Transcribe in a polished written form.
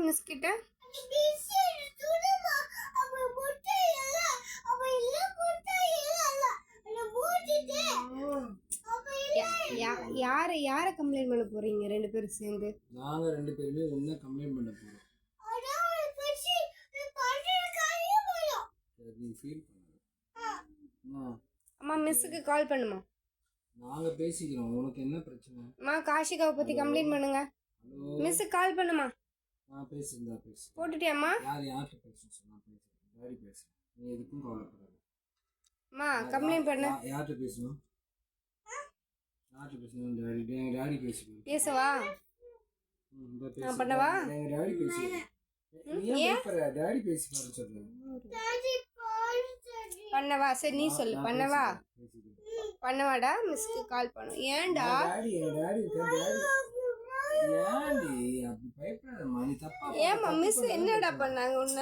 Miss கிட்ட. யாரை complaint பண்ண போறீங்க ரெண்டு பேரும் சேர்ந்து? நாங்க ரெண்டு பேருமே ஒண்ணா கம்ப்ளைண்ட் பண்ண போறோம். நீ ஃபீல் பண்ணு. அம்மா மிஸ்ஸுக்கு கால் பண்ணுமா? நாங்க பேசிக்கிறோம். உனக்கு என்ன பிரச்சனை? அம்மா காஷிகாவை பத்தி கம்ப்ளைண்ட் பண்ணுங்க. மிஸ்ஸுக்கு கால் பண்ணுமா? நான் பேசுறேன். பேசு. போட்டுட்டியாம்மா? யார்கிட்ட பேசணும் சொன்னா பேசுறேன். டாடி பேசுறேன். நீ எதுக்கும் கவலைப்படாத. அம்மா கம்ப்ளைண்ட் பண்ணு. யார்கிட்ட பேசணும்? யார்கிட்ட பேசணும்? டாடி பேசுறேன். பேசவா? நான் பண்ணவா? டாடி பேசுறேன். டாடி பேசிப்பாரு சொல்றேன். பண்ணவா? சரி நீ சொல்லு. பண்ணவா? பண்ணவாடா? மிஸ்க்கு கால் பண்ணு. ஏன்டா? ஏமா மிஸ் என்னடா பண்ணாங்க உன்ன?